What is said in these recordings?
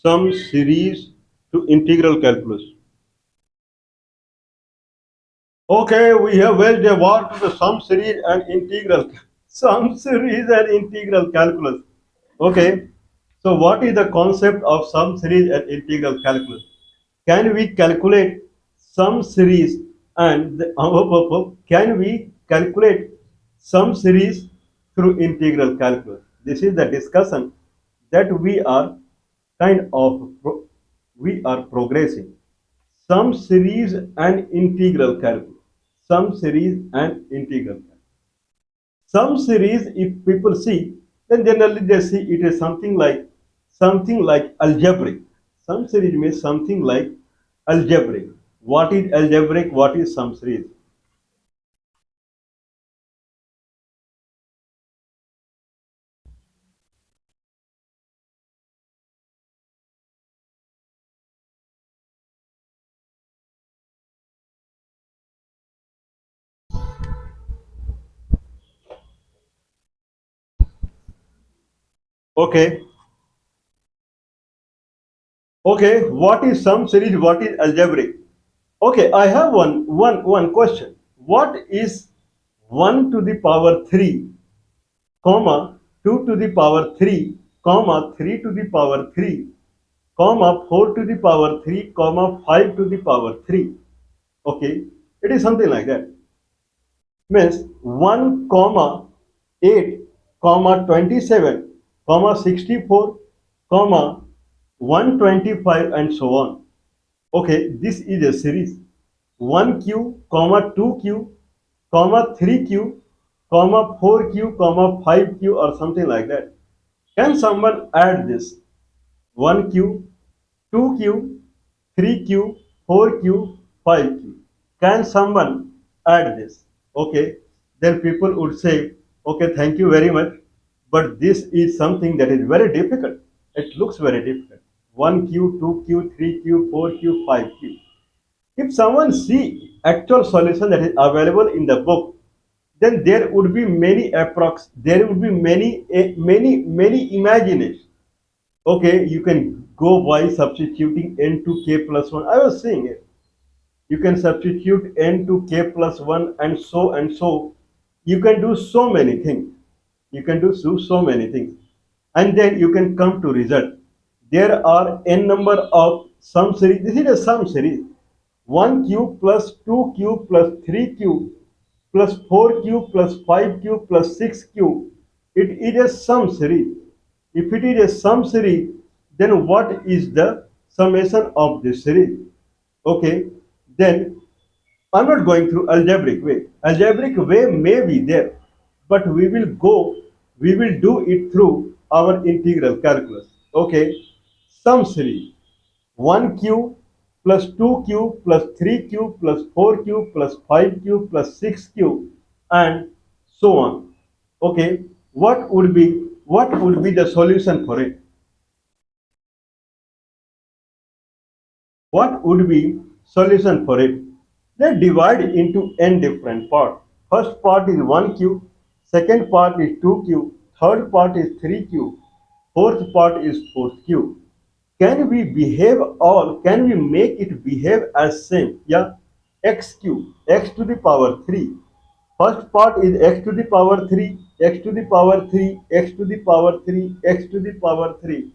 sum series to integral calculus. Okay, we have waged a war to the sum series and integral sum series and integral calculus. Okay, so what is the concept of sum series and integral calculus? Can we calculate sum series and can we calculate sum series through integral calculus? This is the discussion that we are progressing. Sum series and integral calculus. Sum series and integral calculus. Sum series, if people see, then generally they see it is something like algebraic. Sum series means something like algebraic. What is algebraic? What is sum series? Okay. Okay. What is sum series? What is algebraic? Okay, I have one question. What is 1 to the power 3, comma 2 to the power 3, comma 3 to the power 3, comma 4 to the power 3, comma 5 to the power 3? Okay, it is something like that. Means 1 comma 8 comma 27 comma 64 comma 125 and so on. Okay, this is a series. 1q comma 2q comma 3q comma 4q comma 5q or something like that. Can someone add this? 1q, 2q, 3q, 4q, 5q. Can someone add this? Okay, then people would say, okay, thank you very much, but this is something that is very difficult. It looks very difficult. 1q, 2q, 3q, 4q, 5q. If someone see actual solution that is available in the book, then there would be there would be many imaginations. Okay, you can go by substituting n to k plus 1. I was saying it. You can substitute n to k plus 1 and so and so. You can do so many things. You can do so many things. And then you can come to result. There are n number of sum series. This is a sum series. 1q plus 2q plus 3q plus 4q plus 5q plus 6q. It is a sum series. If it is a sum series, then what is the summation of this series? Okay, then I'm not going through algebraic way. Algebraic way may be there, but we will do it through our integral calculus. Okay, sum series 1q plus 2q plus 3q plus 4q plus 5q plus 6q and so on. Okay, what would be the solution for it? What would be solution for it? They divide into n different parts. First part is 1q, second part is 2q, third part is 3q, fourth part is 4q. Can we make it behave as same? Yeah, xq, x to the power 3. First part is x to the power 3, x to the power 3, x to the power 3, x to the power 3,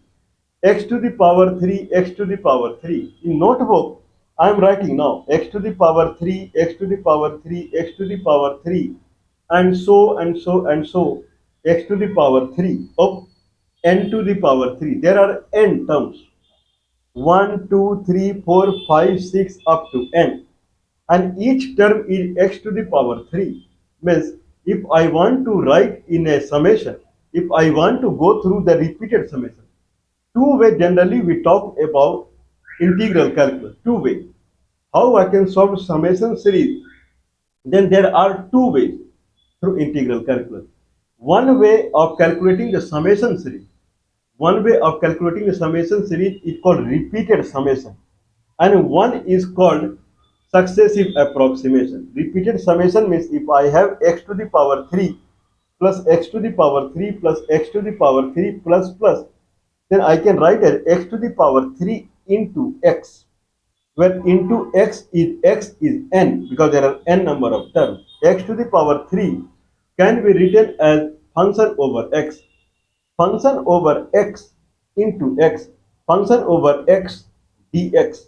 x to the power 3, x to the power 3. In notebook, I am writing now x to the power 3, x to the power 3, x to the power 3, and so and so and so, x to the power 3 of n to the power 3. There are n terms 1, 2, 3, 4, 5, 6 up to n. And each term is x to the power 3. Means if I want to write in a summation, if I want to go through the repeated summation, two-way generally we talk about integral calculus, two-way. How I can solve summation series? Then there are two ways through integral calculus. One way of calculating the summation series. One way of calculating the summation series is called repeated summation, and one is called successive approximation. Repeated summation means if I have x to the power 3 plus x to the power 3 plus x to the power 3 plus plus, then I can write as x to the power 3 into x, where into x is n because there are n number of terms. X to the power 3 can be written as function over x, function over x into x, function over x dx.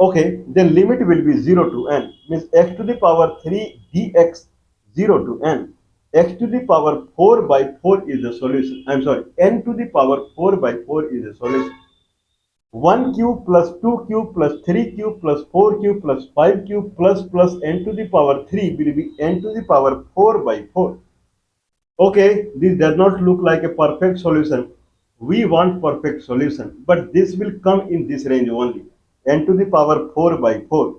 Okay, then limit will be 0 to n, means x to the power 3 dx 0 to n. X to the power 4 by 4 is the solution. I'm sorry, n to the power 4 by 4 is the solution. 1 cube plus 2 cube plus 3 cube plus 4 cube plus 5 cube plus n to the power 3 will be n to the power 4 by 4. Okay, this does not look like a perfect solution. We want perfect solution, but this will come in this range only, n to the power 4 by 4.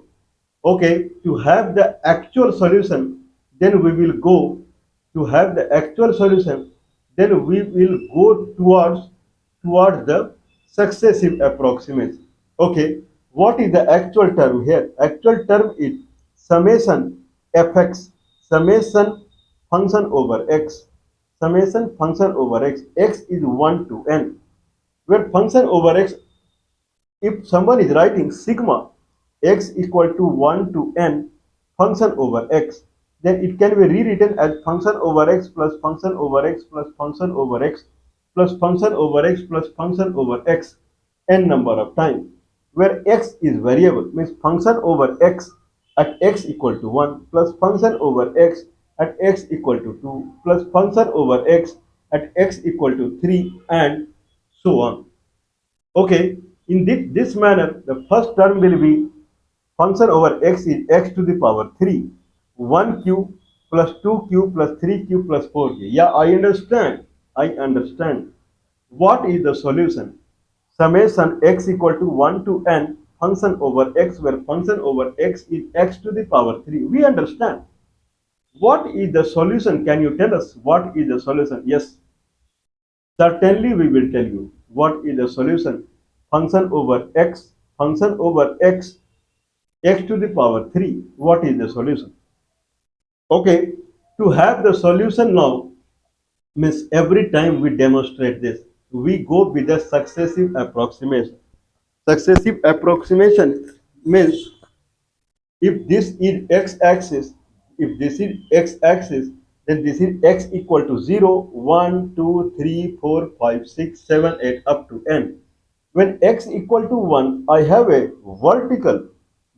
Okay, to have the actual solution, then we will go to have the actual solution, then we will go towards the successive approximation. Okay, what is the actual term here? Actual term is summation fx, summation function over x, summation function over x. X is 1 to n, where function over x, if someone is writing sigma x equal to 1 to n function over x, then it can be rewritten as function over x plus function over x plus function over x plus function over x plus function over x n number of times, where x is variable, means function over x at x equal to 1 plus function over x at x equal to 2 plus function over x at x equal to 3 and so on. Okay, in this manner, the first term will be function over x is x to the power 3, 1 cube plus 2 cube plus 3 cube plus 4 cube. Yeah, I understand. I understand. What is the solution? Summation x equal to 1 to n function over x, where function over x is x to the power 3. We understand. What is the solution? Can you tell us what is the solution? Yes, certainly we will tell you what is the solution. Function over x, function over x, x to the power 3. What is the solution? Okay, to have the solution now, means every time we demonstrate this, we go with the successive approximation. Successive approximation means if this is x-axis, if this is x-axis, then this is x equal to 0, 1, 2, 3, 4, 5, 6, 7, 8 up to n. When x equal to 1, I have a vertical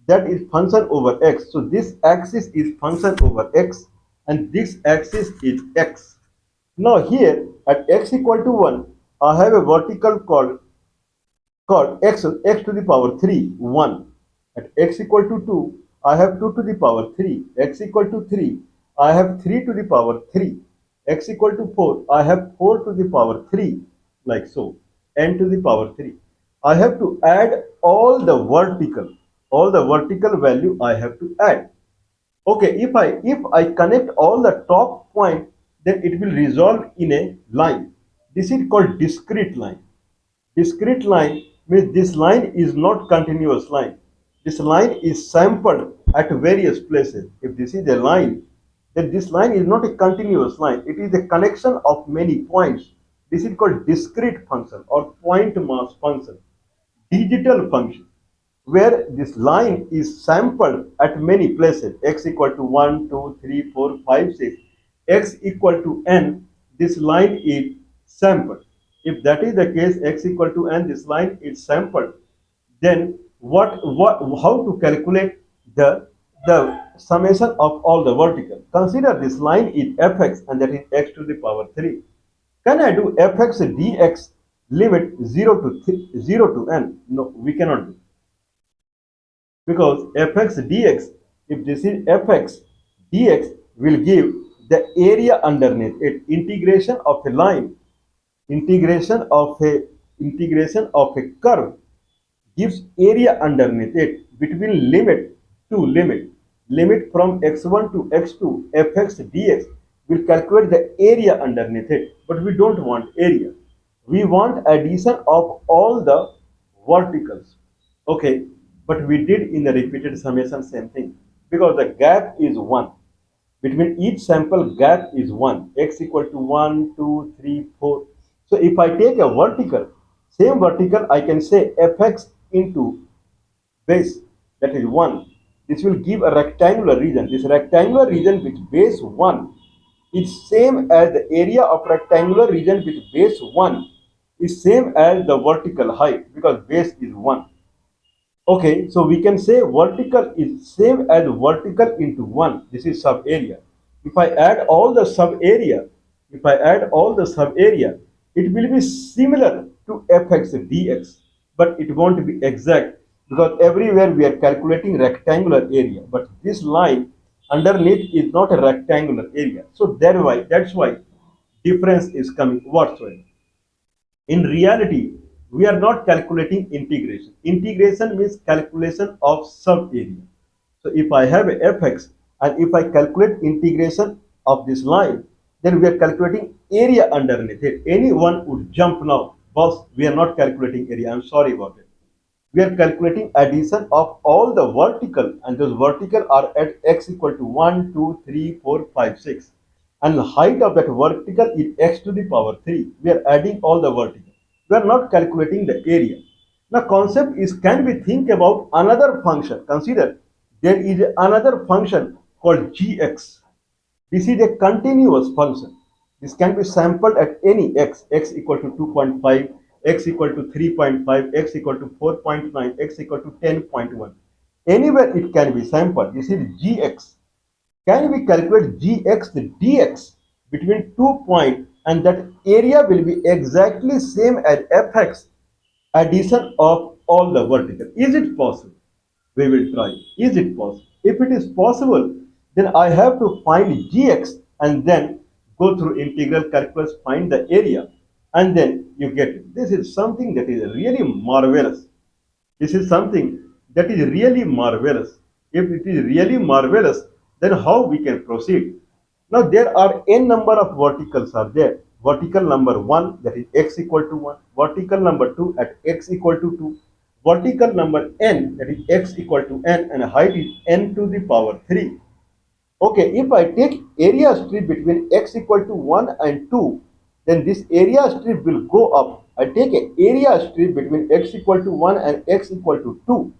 that is function over x. So this axis is function over x and this axis is x. Now here at x equal to 1, I have a vertical called x to the power 3, 1. At x equal to 2, I have 2 to the power 3. X equal to 3, I have 3 to the power 3. X equal to 4, I have 4 to the power 3, like so, n to the power 3. I have to add all the vertical value I have to add. Okay, if I connect all the top point, then it will resolve in a line. This is called discrete line. Discrete line means this line is not continuous line. This line is sampled at various places. If this is a line, then this line is not a continuous line. It is a connection of many points. This is called discrete function or point mass function, digital function, where this line is sampled at many places, x equal to 1, 2, 3, 4, 5, 6, x equal to n, this line is sampled. If that is the case, x equal to n, this line is sampled, then how to calculate the summation of all the vertical? Consider this line is fx and that is x to the power 3. Can I do fx dx limit 0 to n? No, we cannot do, because fx dx, if this is fx dx, will give the area underneath it. Integration of a curve gives area underneath it between limit to limit from x1 to x2. Fx dx will calculate the area underneath it, but we don't want area. We want addition of all the verticals. Okay, but we did in the repeated summation same thing, because the gap is 1. Between each sample gap is 1. X equal to 1, 2, 3, 4. So if I take a vertical, Same vertical, I can say fx into base, that is 1. This will give a rectangular region. This rectangular region with base 1 is same as the area of rectangular region with base 1 is same as the vertical height because base is 1. Okay, so we can say vertical is same as vertical into 1. This is sub area. If I add all the sub area, if I add all the sub area, it will be similar to fx dx, but it won't be exact because everywhere we are calculating rectangular area. But this line underneath is not a rectangular area. So that's why difference is coming whatsoever. In reality, we are not calculating integration. Integration means calculation of sub-area. So if I have a fx and if I calculate integration of this line, then we are calculating area underneath it. Anyone would jump now. Boss, we are not calculating area. I'm sorry about it. We are calculating addition of all the vertical, and those vertical are at x equal to 1, 2, 3, 4, 5, 6. And the height of that vertical is x to the power 3. We are adding all the vertical. We are not calculating the area. Now concept is, can we think about another function? Consider there is another function called gx. This is a continuous function. This can be sampled at any x equal to 2.5, x equal to 3.5, x equal to 4.9, x equal to 10.1. Anywhere it can be sampled. This is gx. Can we calculate gx dx between 2 points, and that area will be exactly same as fx addition of all the vertical? Is it possible? We will try. Is it possible? If it is possible, then I have to find gx and then go through integral calculus, find the area, and then you get it. This is something that is really marvelous. This is something that is really marvelous. If it is really marvelous, then how we can proceed? Now there are n number of verticals are there. Vertical number 1, that is x equal to 1. Vertical number 2 at x equal to 2. Vertical number n, that is x equal to n, and height is n to the power 3. Okay, if I take area strip between x equal to 1 and 2, then this area strip will go up. I take an area strip between x equal to 1 and x equal to 2,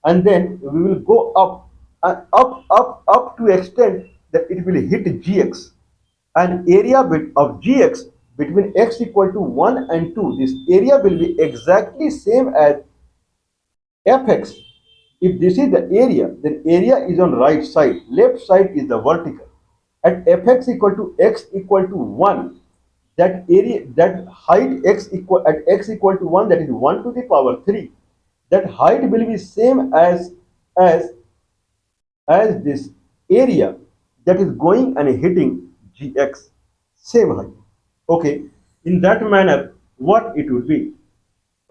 and then we will go up and up to extent that it will hit gx. And area bit of gx between x equal to 1 and 2, this area will be exactly same as fx. If this is the area, then area is on right side, left side is the vertical. At fx equal to x equal to 1, that area, that height x equal at x equal to 1, that is 1 to the power 3, that height will be same as as this area that is going and hitting gx, same height. Okay, in that manner what it would be?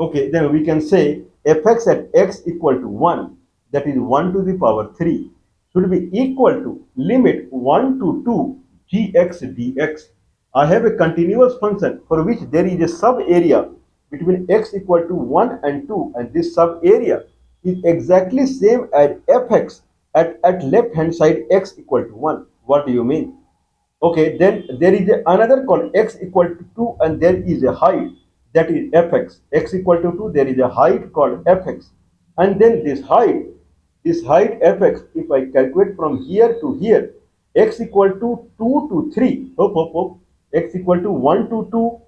Okay, then we can say fx at x equal to 1, that is 1 to the power 3, should be equal to limit 1 to 2 gx dx. I have a continuous function for which there is a sub area between x equal to 1 and 2, and this sub area is exactly same as fx at left hand side x equal to 1. What do you mean? Okay, then there is another called x equal to 2, and there is a height, that is fx. X equal to 2, there is a height called fx. And then this height fx, if I calculate from here to here, x equal to 2 to 3, x equal to 1 to 2,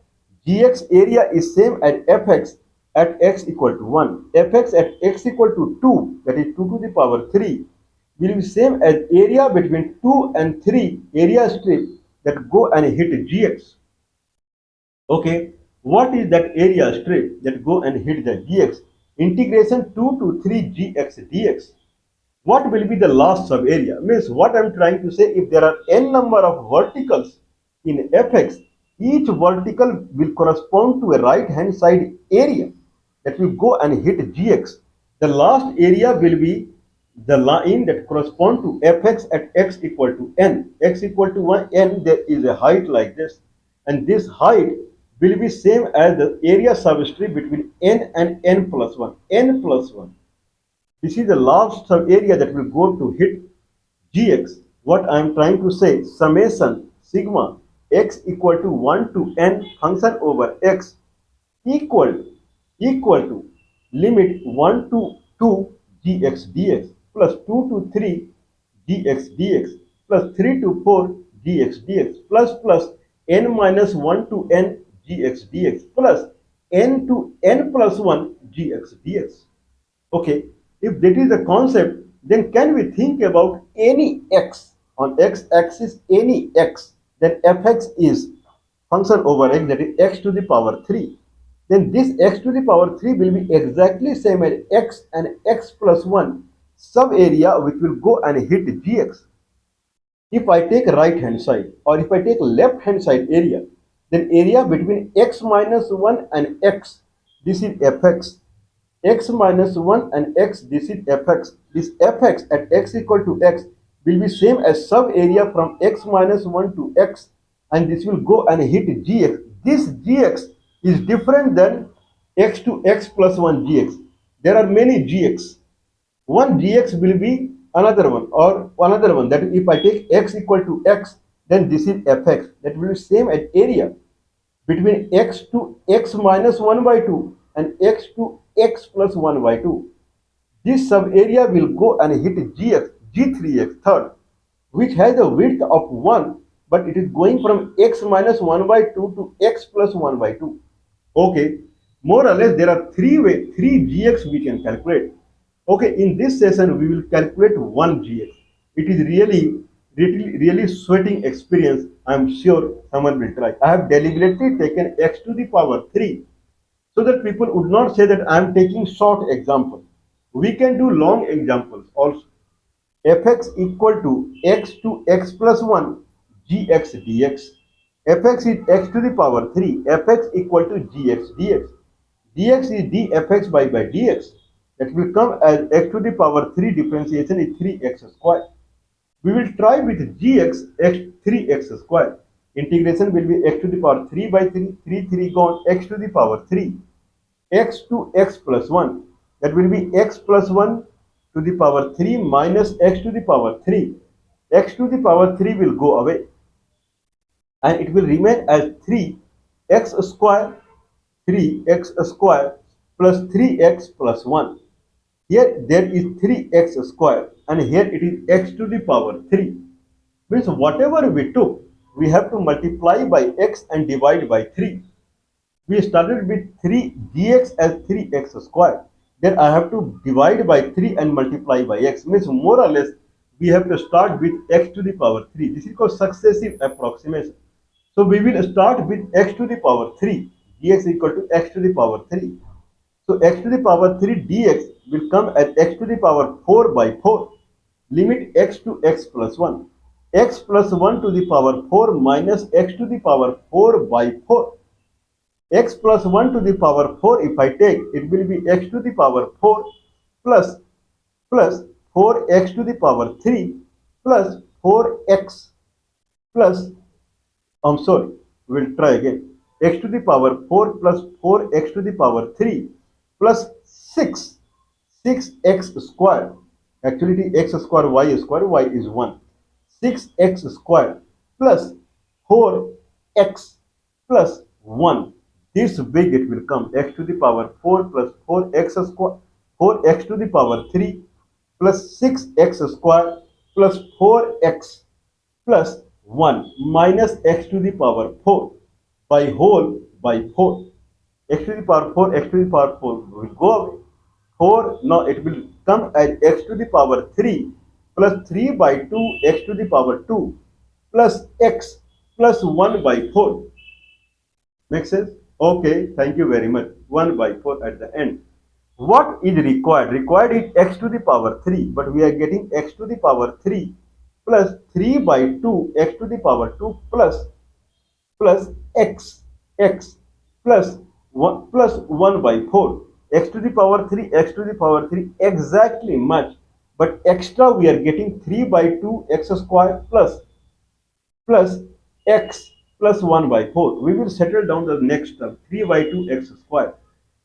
gx area is same as fx at x equal to 1. Fx at x equal to 2, that is 2 to the power 3, will be same as area between 2 and 3 area strip that go and hit gx. Okay, what is that area strip that go and hit the gx? Integration 2 to 3 gx dx. What will be the last sub area? Means what I'm trying to say, if there are n number of verticals in fx, each vertical will correspond to a right hand side area that will go and hit gx. The last area will be the line that correspond to fx at x equal to n. X equal to 1 n, there is a height like this, and this height will be same as the area substrip between n and n plus 1. N plus 1. This is the last sub area that will go to hit gx. What I am trying to say, summation sigma x equal to 1 to n function over x equal equal to limit 1 to 2 gx dx plus 2 to 3 gx dx plus 3 to 4 gx dx plus n minus 1 to n gx dx plus n to n plus 1 gx dx. Okay, if that is the concept, then can we think about any x on x-axis, any x, then fx is function over x, that is x to the power 3. Then this x to the power 3 will be exactly same as x and x plus 1 sub area which will go and hit gx. If I take right hand side or if I take left hand side area, then area between x minus 1 and x, this is fx. X minus 1 and x, this is fx. This fx at x equal to x will be same as sub area from x minus 1 to x, and this will go and hit gx. This gx is different than x to x plus 1 gx. There are many gx. One gx will be another one or another one. That if I take x equal to x, then this is fx. That will be same as area between x to x minus 1 by 2 and x to x plus 1 by 2. This sub area will go and hit gx, g3x, third, which has a width of 1, but it is going from x minus 1 by 2 to x plus 1 by 2. Okay, more or less there are three gx we can calculate. Okay, in this session we will calculate one gx. It is really sweating experience. I am sure someone will try. I have deliberately taken x to the power 3 so that people would not say that I am taking short example. We can do long examples also. Fx equal to x plus 1 gx dx. Fx is x to the power 3. Fx equal to gx dx. Dx is dfx by dx. That will come as x to the power 3 differentiation is 3x square. We will try with gx x 3x square. Integration will be x to the power 3 by 3 gone, x to the power 3. X to x plus 1. That will be x plus 1 to the power 3 minus x to the power 3. X to the power 3 will go away and it will remain as 3x square, 3x square plus 3x plus 1. Here there is 3x square and here it is x to the power 3. Means whatever we took, we have to multiply by x and divide by 3. We started with 3 gx as 3x square. Then I have to divide by 3 and multiply by x. Means more or less we have to start with x to the power 3. This is called successive approximation. So we will start with x to the power 3. Dx equal to x to the power 3. So x to the power 3 dx will come as x to the power 4 by 4. Limit x to x plus 1. X plus 1 to the power 4 minus x to the power 4 by 4. X plus 1 to the power 4 if I take, it will be x to the power 4 plus 4x to the power 3 plus 4x plus, I'm sorry, we'll try again. X to the power 4 plus 4x to the power 3 plus 6x square. Actually it is x square, y is 1. 6x square plus 4x plus 1. This big it will come, x to the power 4 plus 4x square, 4x to the power 3 plus 6x square plus 4x plus 1 minus x to the power 4 by whole by 4. X to the power 4, x to the power 4 will go away. 4, now it will come as x to the power 3 plus 3 by 2 x to the power 2 plus x plus 1 by 4. Make sense? Okay, thank you very much. 1 by 4 at the end. What is required? Required is x to the power 3, but we are getting x to the power 3 plus 3 by 2 x to the power 2 plus x plus 1 by 4. X to the power 3, x to the power 3 exactly much, but extra we are getting 3 by 2 x square plus x plus 1 by 4. We will settle down the next term, 3 by 2 x square.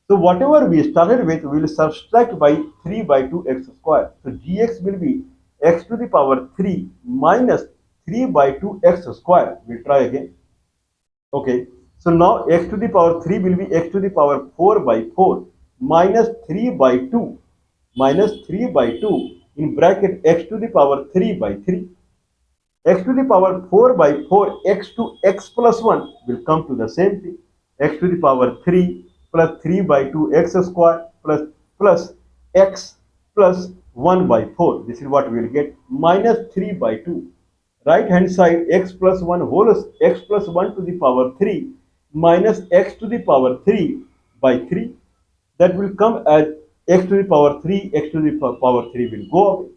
So whatever we started with, we will subtract by 3 by 2 x square. So gx will be x to the power 3 minus 3 by 2 x square. We'll try again. Okay. So now x to the power 3 will be x to the power 4 by 4 minus 3 by 2 minus 3 by 2 in bracket x to the power 3 by 3. X to the power 4 by 4 x to x plus 1 will come to the same thing. X to the power 3 plus 3 by 2 x square plus x plus 1 by 4. This is what we will get minus 3 by 2. Right hand side x plus 1 whole x plus 1 to the power 3 minus x to the power 3 by 3. That will come as x to the power 3, x to the power 3 will go away.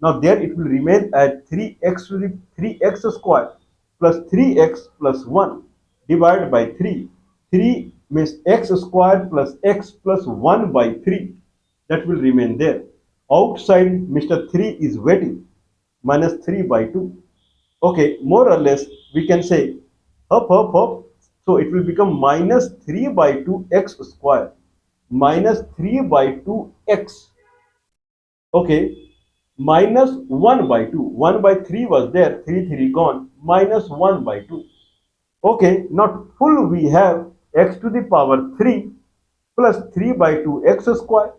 Now there it will remain at 3x to the 3x square plus 3x plus 1 divided by 3. 3 means x square plus x plus 1 by 3. That will remain there. Outside Mr. 3 is waiting minus 3 by 2. Okay, more or less we can say up. So it will become minus 3 by 2 x square minus 3 by 2 x. Okay, minus 1 by 2. 1 by 3 was there, 3 gone, minus 1 by 2. Okay, not full we have x to the power 3 plus 3 by 2 x square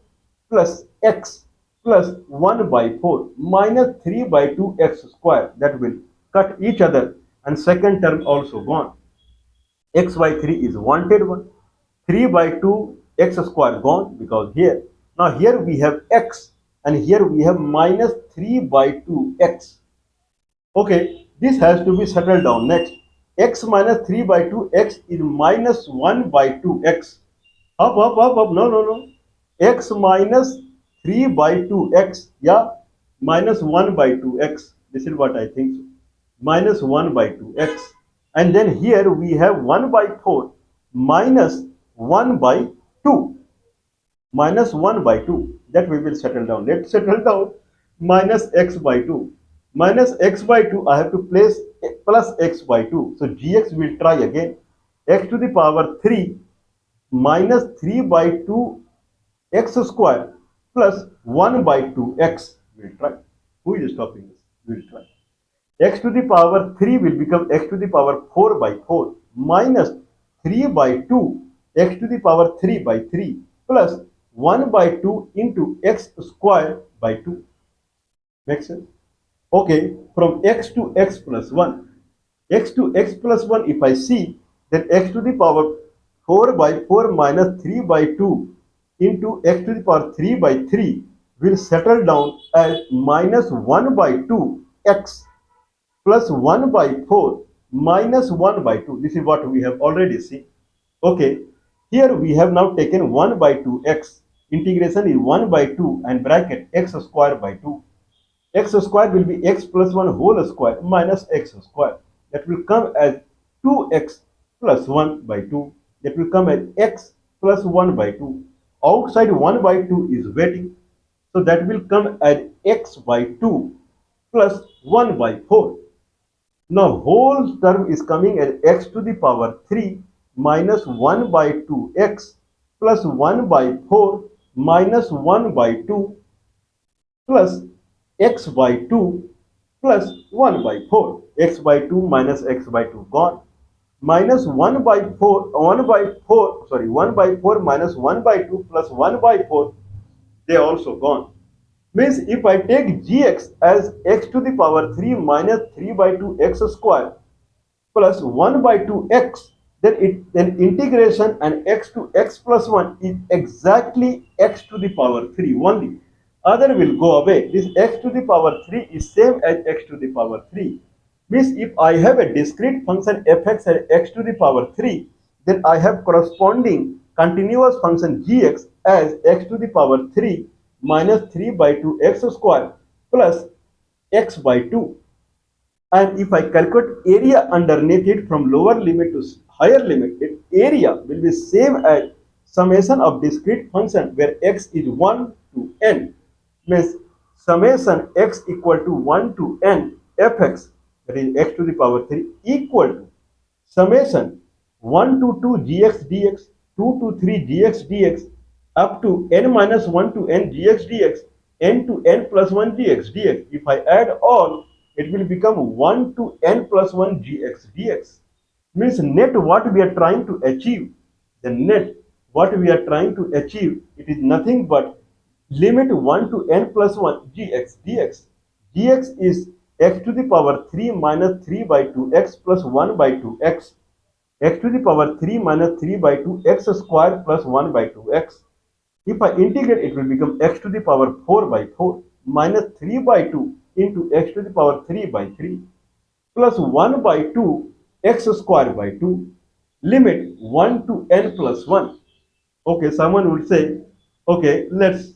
plus x plus 1 by 4 minus 3 by 2 x square. That will cut each other and second term also gone. X by 3 is wanted one. 3 by 2 x square gone because here. Now here we have x and here we have minus 3 by 2 x. Okay, this has to be settled down next. X minus 3 by 2 x is minus 1 by 2 x. Up. No. X minus 3 by 2 x. Yeah, minus 1 by 2 x. This is what I think so. Minus 1 by 2 x. And then here we have 1 by 4 minus 1 by 2. Minus 1 by 2. That we will settle down. Let's settle down. Minus x by 2. Minus x by 2, I have to place plus x by 2. So gx will try again. X to the power 3 minus 3 by 2 x square plus 1 by 2 x. We'll try. Who is stopping this? We'll try. X to the power 3 will become x to the power 4 by 4 minus 3 by 2 x to the power 3 by 3 plus 1 by 2 into x square by 2. Makes sense? Okay, from x to x plus 1. X to x plus 1, if I see, then x to the power 4 by 4 minus 3 by 2 into x to the power 3 by 3 will settle down as minus 1 by 2 x plus 1 by 4 minus 1 by 2. This is what we have already seen. Okay, here we have now taken 1 by 2x. Integration is 1 by 2 and bracket x square by 2. X square will be x plus 1 whole square minus x square. That will come as 2x plus 1 by 2. That will come as x plus 1 by 2. Outside 1 by 2 is waiting. So that will come as x by 2 plus 1 by 4. Now whole term is coming as x to the power 3 minus 1 by 2x plus 1 by 4 minus 1 by 2 plus x by 2 plus 1 by 4. X by 2 minus x by 2 gone. Minus 1 by 4 minus 1 by 2 plus 1 by 4, they are also gone. Means if I take gx as x to the power 3 minus 3 by 2 x square plus 1 by 2 x, then integration and x to x plus 1 is exactly x to the power 3 only. Other will go away. This x to the power 3 is same as x to the power 3. Means if I have a discrete function fx at x to the power 3, then I have corresponding continuous function gx as x to the power 3 minus 3 by 2 x square plus x by 2. And if I calculate area underneath it from lower limit to higher limit, area will be same as summation of discrete function where x is 1 to n. Means summation x equal to 1 to n fx, that is x to the power 3, equal to summation 1 to 2 gx dx, 2 to 3 gx dx, up to n minus 1 to n gx dx, n to n plus 1 gx dx. If I add all, it will become 1 to n plus 1 gx dx. Means net what we are trying to achieve. The net what we are trying to achieve, it is nothing but limit 1 to n plus 1 gx dx. Gx is x to the power 3 minus 3 by 2 x plus 1 by 2 x. X to the power 3 minus 3 by 2 x square plus 1 by 2 x. If I integrate, it will become x to the power 4 by 4 minus 3 by 2 into x to the power 3 by 3 plus 1 by 2 x square by 2, limit 1 to n plus 1. Okay, someone would say, okay, let's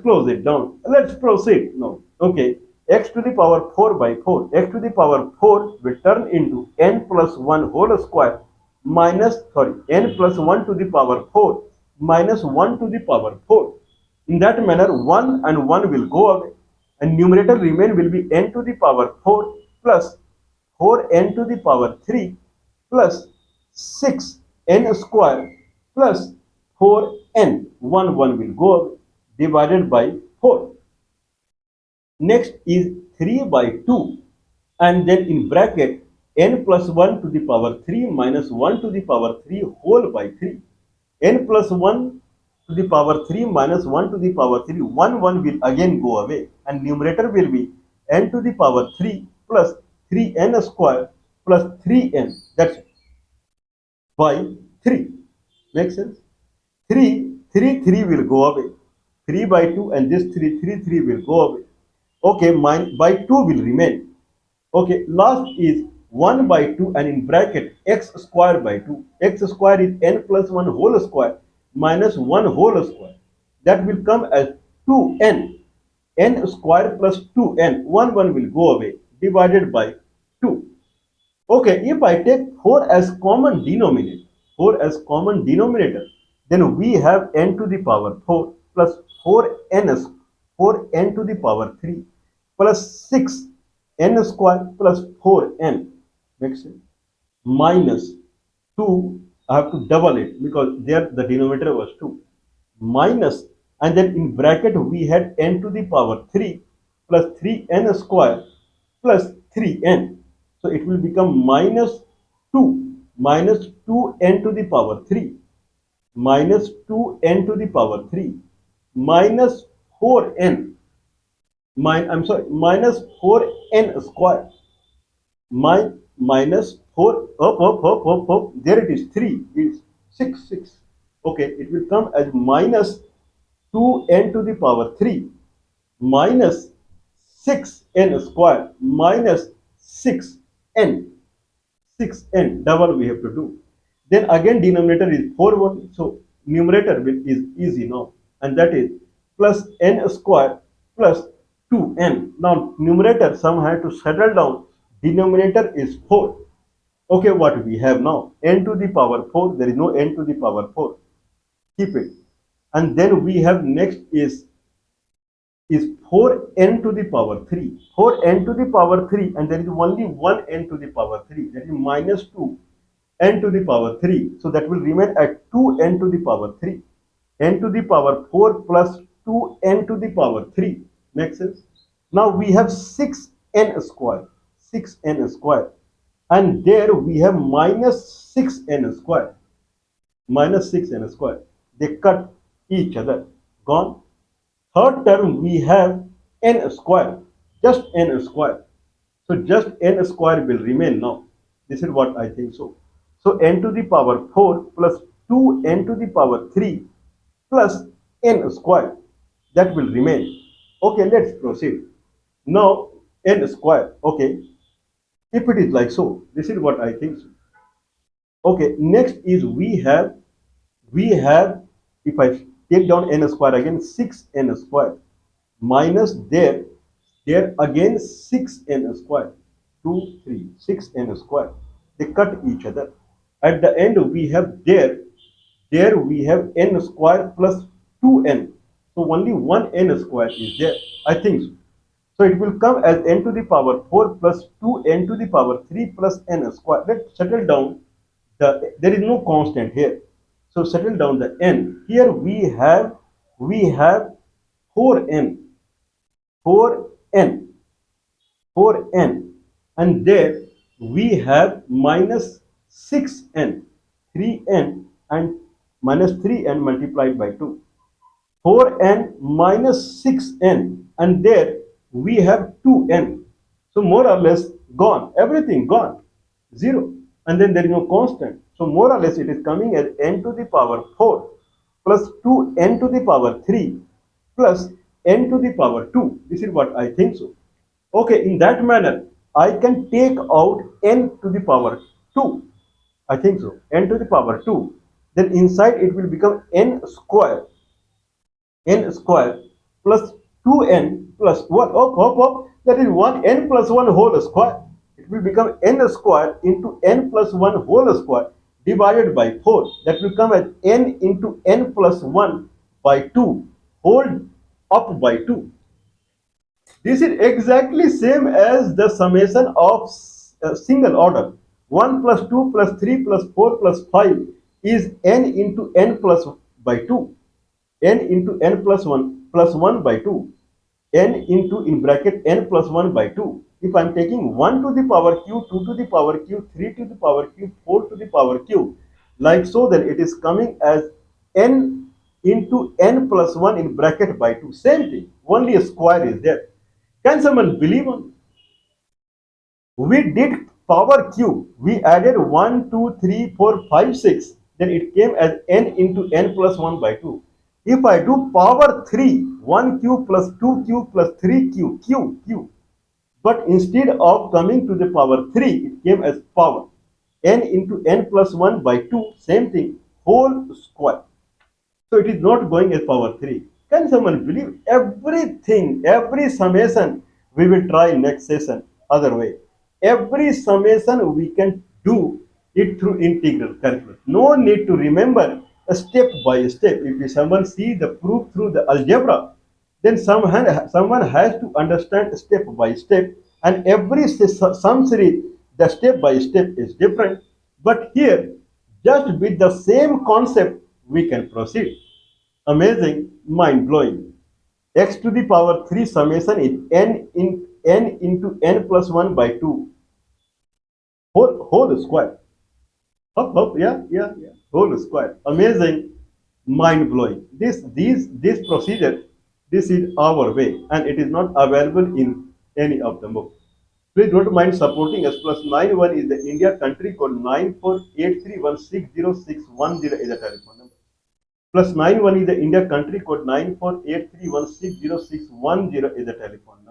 close it down. Let's proceed now. Okay, x to the power 4 by 4. X to the power 4 will turn into n plus 1 whole square minus, sorry, n plus 1 to the power 4 minus 1 to the power 4. In that manner, 1 and 1 will go away, and numerator remain will be n to the power 4 plus 4n to the power 3 plus 6n square plus 4n. 1 1 will go away, divided by 4. Next is 3 by 2, and then in bracket n plus 1 to the power 3 minus 1 to the power 3 whole by 3. N plus 1 to the power 3 minus 1 to the power 3, 1 1 will again go away, and numerator will be n to the power 3 plus 3n square plus 3n. That's it. By 3. Makes sense? 3 will go away. 3 by 2 and this 3 will go away. Okay, mine by 2 will remain. Okay, last is 1 by 2 and in bracket x square by 2. X square is n plus 1 whole square minus 1 whole square. That will come as 2n. N square plus 2n. 1 1 will go away, divided by 2. Okay, if I take 4 as common denominator, then we have n to the power 4 plus 4n to the power 3 plus 6n square plus 4n. Makes sense? Minus 2, I have to double it because there the denominator was 2. Minus, and then in bracket we had n to the power 3 plus 3n square plus 3n. So it will become minus 2n to the power 3 minus 2n to the power 3 minus 4n. Minus 4n square. Minus 4 up. There it is 3 is 6. Okay, it will come as minus 2n to the power 3 minus 6n square minus 6n. 6n double we have to do. Then again denominator is 4 1. So numerator is easy now, and that is plus n square plus 2n. Now numerator some have to settle down. Denominator is 4. Okay, what we have now? N to the power 4. There is no n to the power 4. Keep it. And then we have next is 4n to the power 3. 4n to the power 3, and there is only one n to the power 3. That is minus 2n to the power 3. So that will remain at 2n to the power 3. N to the power 4 plus 2n to the power 3. Makes sense? Now we have 6n square. 6n square. And there we have minus 6n square. Minus 6n square. They cut each other. Gone. Third term we have n square. Just n square. So just n square will remain now. This is what I think so. So n to the power 4 plus 2n to the power 3 plus n square. That will remain. Okay, let's proceed. Now n square. Okay. If it is like so, this is what I think so. Okay, next is we have, if I take down n square again, 6n square minus there again 6n square, 2, 3, 6n square. They cut each other. At the end we have there we have n square plus 2n. So only one n square is there. I think so. So it will come as n to the power 4 plus 2n to the power 3 plus n square. Let's settle down. There is no constant here. So settle down the n. Here we have 4n, 4n, and there we have minus 6n, 3n and minus 3n multiplied by 2. 4n minus 6n, and there we have 2n. So more or less gone, everything gone, 0. And then there is no constant. So more or less it is coming as n to the power 4 plus 2n to the power 3 plus n to the power 2. This is what I think so. Okay, in that manner, I can take out n to the power 2. I think so. N to the power 2. Then inside it will become n square. N square plus 2n plus 1. That is 1n plus 1 whole square. It will become n square into n plus 1 whole square divided by 4. That will come as n into n plus 1 by 2 whole up by 2. This is exactly same as the summation of single order. 1 plus 2 plus 3 plus 4 plus 5 is n into n plus by 2. N into n plus 1 by 2. N into in bracket n plus 1 by 2. If I am taking 1 to the power q, 2 to the power q, 3 to the power q, 4 to the power q, like so, then it is coming as n into n plus 1 in bracket by 2. Same thing, only a square is there. Can someone believe on? We did power cube. We added 1, 2, 3, 4, 5, 6. Then it came as n into n plus 1 by 2. If I do power 3, 1 cube plus 2 cube plus 3 cube. But instead of coming to the power 3, it came as power n into n plus 1 by 2. Same thing, whole square. So it is not going as power 3. Can someone believe? Everything, every summation we will try next session other way. Every summation we can do it through integral calculus. No need to remember step by step. If someone see the proof through the algebra, then someone has to understand step by step, and every sum series, the step by step is different. But here, just with the same concept, we can proceed. Amazing, mind-blowing. X to the power 3 summation is n into n plus 1 by 2 whole square. Yeah. Whole square. Amazing, mind-blowing. This procedure, this is our way, and it is not available in any of the books. Please don't mind supporting us. +91 is the India country code. 9483160610 is the telephone number. +91 is the India country code. 9483160610 is the telephone number.